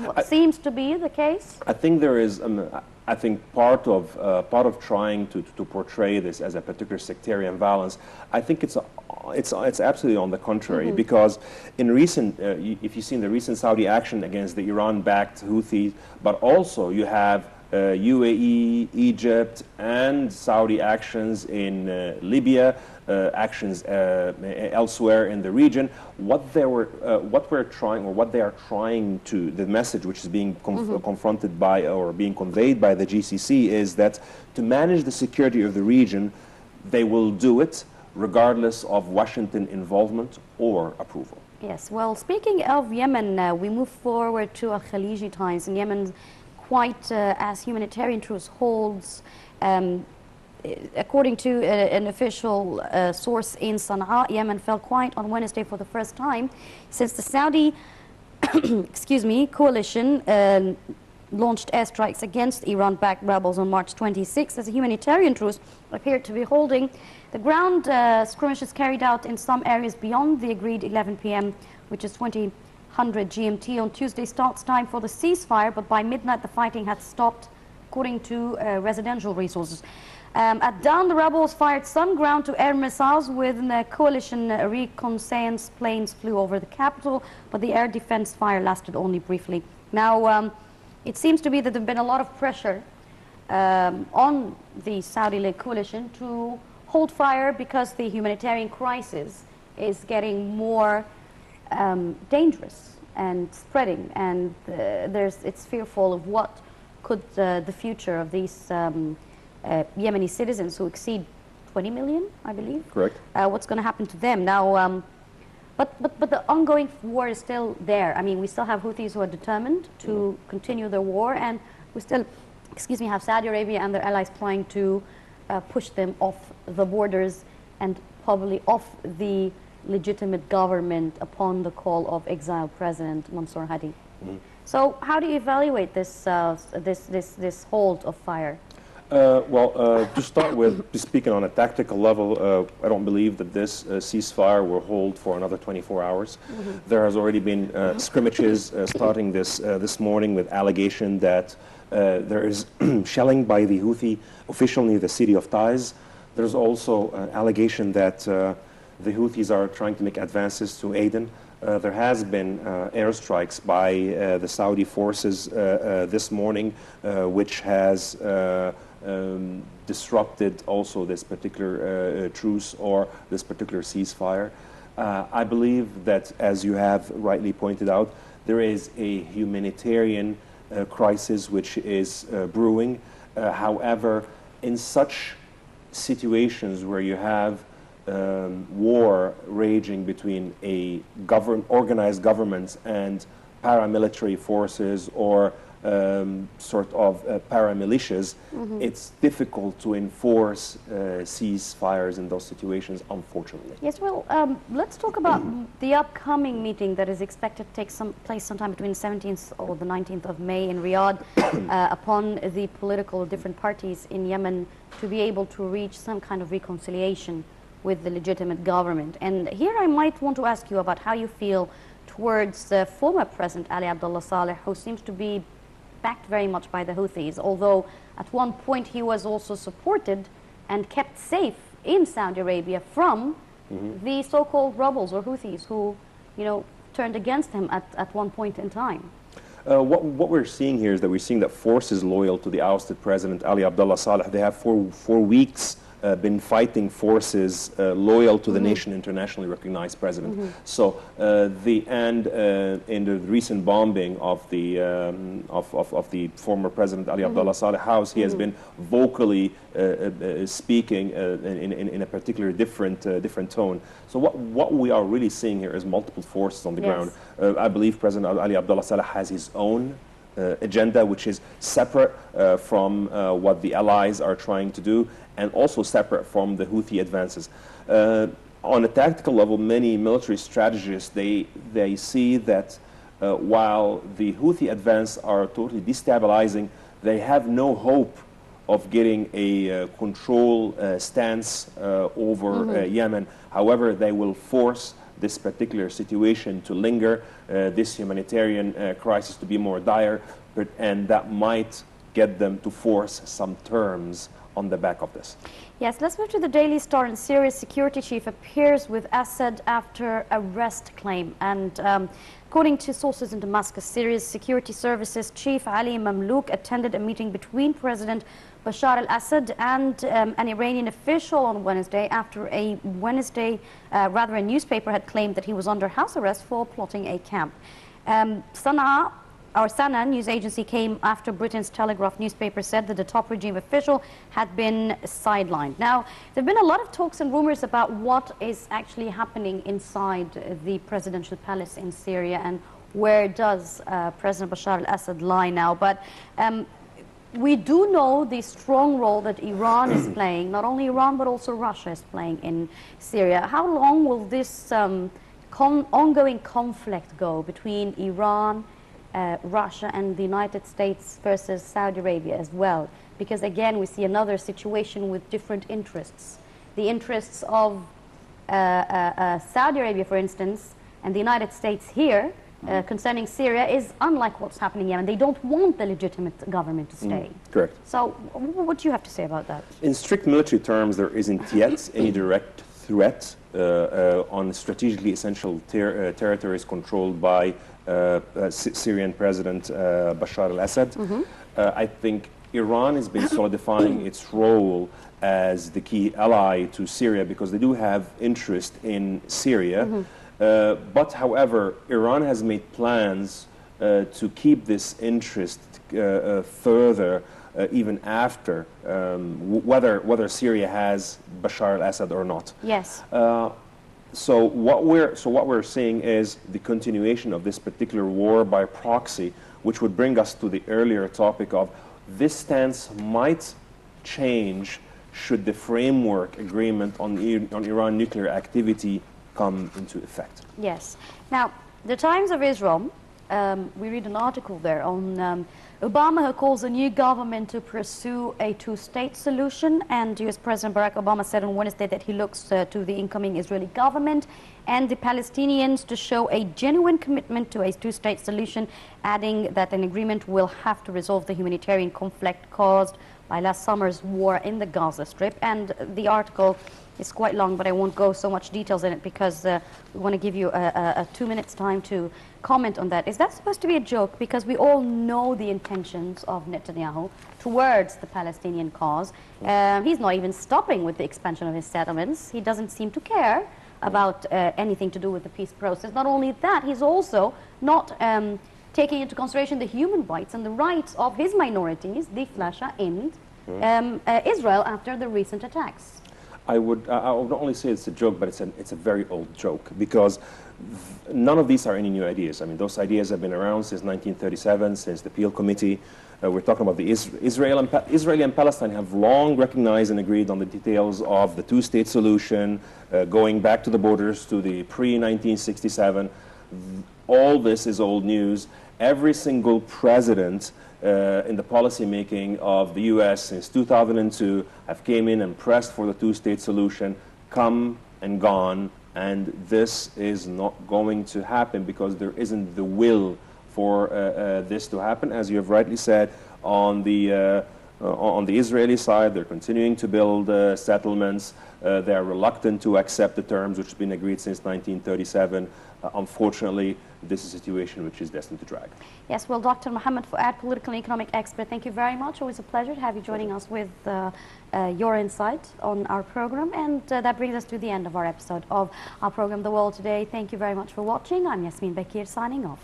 what seems to be the case? I think there is, I think part of trying to portray this as a particular sectarian violence, I think it's absolutely on the contrary, because in recent, if you've seen the recent Saudi action against the Iran-backed Houthis, but also you have UAE, Egypt, and Saudi actions in Libya, actions elsewhere in the region. What they are trying to, the message which is being confronted by or being conveyed by the GCC is that to manage the security of the region, they will do it regardless of Washington involvement or approval. Yes, well, speaking of Yemen, we move forward to Al Khaliji Times. In Yemen, quite as humanitarian truce holds, according to an official source in Sana'a, Yemen fell quiet on Wednesday for the first time since the Saudi coalition launched airstrikes against Iran-backed rebels on March 26 as a humanitarian truce appeared to be holding. The ground skirmishes carried out in some areas beyond the agreed 11 p.m., which is 2000 GMT on Tuesday starts time for the ceasefire, but by midnight the fighting had stopped, according to residential resources. At dawn, the rebels fired some ground-to-air missiles when the coalition reconnaissance planes flew over the capital, but the air defense fire lasted only briefly. Now, it seems to be that there has been a lot of pressure on the Saudi-led coalition to hold fire because the humanitarian crisis is getting more dangerous and spreading, and it's fearful of what could the future of these Yemeni citizens who exceed 20 million, I believe. Correct. What's going to happen to them now? But the ongoing war is still there. I mean, we still have Houthis who are determined to continue their war, and we still, have Saudi Arabia and their allies trying to push them off the borders and probably off the legitimate government upon the call of exiled President Mansour Hadi. So, how do you evaluate this this hold of fire? To start with, speaking on a tactical level, I don't believe that this ceasefire will hold for another 24 hours. There has already been skirmishes starting this morning with allegation that there is shelling by the Houthi official near the city of Taiz. There's also an allegation that the Houthis are trying to make advances to Aden. There has been airstrikes by the Saudi forces this morning, which has disrupted also this particular truce or this particular ceasefire. I believe that, as you have rightly pointed out, there is a humanitarian crisis which is brewing. However, in such situations where you have war raging between a organized governments and paramilitary forces or sort of paramilitias, it's difficult to enforce ceasefires in those situations, unfortunately. Yes, well, let's talk about the upcoming meeting that is expected to take place sometime between the 17th or the 19th of May in Riyadh upon the political different parties in Yemen to be able to reach some kind of reconciliation with the legitimate government. And here I might want to ask you about how you feel towards the former President Ali Abdullah Saleh, who seems to be backed very much by the Houthis, although at one point he was also supported and kept safe in Saudi Arabia from the so-called rebels or Houthis who, turned against him at one point in time. What we're seeing here is that we're seeing that forces loyal to the ousted President Ali Abdullah Saleh, they have for weeks been fighting forces loyal to the nation internationally recognized president. So in the recent bombing of the former President Ali Abdullah Saleh house, he has been vocally speaking in a particular different tone. So what we are really seeing here is multiple forces on the ground. I believe President Ali Abdullah Saleh has his own agenda, which is separate from what the allies are trying to do, and also separate from the Houthi advances. On a tactical level, many military strategists, they see that while the Houthi advance are totally destabilizing, they have no hope of getting a control stance over Yemen. However, they will force this particular situation to linger, this humanitarian crisis to be more dire, and that might get them to force some terms on the back of this. Yes, let's move to the Daily Star. And Syria's security chief appears with Assad after arrest claim. And according to sources in Damascus, Syria's security services chief Ali Mamlouk attended a meeting between President Bashar al-Assad and an Iranian official on Wednesday after a newspaper had claimed that he was under house arrest for plotting a camp. Sana news agency came after Britain's Telegraph newspaper said that the top regime official had been sidelined. Now, there have been a lot of talks and rumors about what is actually happening inside the presidential palace in Syria and where does President Bashar al-Assad lie now. But we do know the strong role that Iran is playing, not only Iran but also Russia is playing in Syria. How long will this ongoing conflict go between Iran, Russia and the United States versus Saudi Arabia as well? Because again, we see another situation with different interests. The interests of Saudi Arabia, for instance, and the United States here concerning Syria is unlike what's happening in Yemen. They don't want the legitimate government to stay. Correct. So what do you have to say about that? In strict military terms, there isn't yet any direct threat on strategically essential territories controlled by Syrian President Bashar al-Assad. I think Iran has been solidifying its role as the key ally to Syria because they do have interest in Syria. But however, Iran has made plans to keep this interest further even after whether Syria has Bashar al-Assad or not. Yes. So what we're seeing is the continuation of this particular war by proxy, which would bring us to the earlier topic of this stance might change should the framework agreement on Iran nuclear activity come into effect. Yes. Now, the Times of Israel, we read an article there on Obama, who calls a new government to pursue a two-state solution, and US President Barack Obama said on Wednesday that he looks to the incoming Israeli government and the Palestinians to show a genuine commitment to a two-state solution, adding that an agreement will have to resolve the humanitarian conflict caused by last summer's war in the Gaza Strip. And the article is quite long, but I won't go so much details in it because we want to give you a 2 minutes time to comment on that. Is that supposed to be a joke? Because we all know the intentions of Netanyahu towards the Palestinian cause. He's not even stopping with the expansion of his settlements. He doesn't seem to care about anything to do with the peace process. Not only that, he's also not taking into consideration the human rights and the rights of his minorities, the Flasha, in Israel after the recent attacks. I would not only say it's a joke, but it's a very old joke because none of these are any new ideas. I mean, those ideas have been around since 1937, since the Peel Committee. We're talking about the Israel and Palestine have long recognized and agreed on the details of the two-state solution, going back to the borders to the pre-1967. All this is old news. Every single president in the policy making of the U.S. since 2002 have came in and pressed for the two-state solution, come and gone, and this is not going to happen because there isn't the will for this to happen. As you have rightly said, on the Israeli side, they're continuing to build settlements. They are reluctant to accept the terms which have been agreed since 1937. Unfortunately, this is a situation which is destined to drag. Yes, well, Dr. Mohammed Fouad, political and economic expert, thank you very much. Always a pleasure to have you joining us with your insight on our program. And that brings us to the end of our episode of our program, The World Today. Thank you very much for watching. I'm Yasmin Bakir, signing off.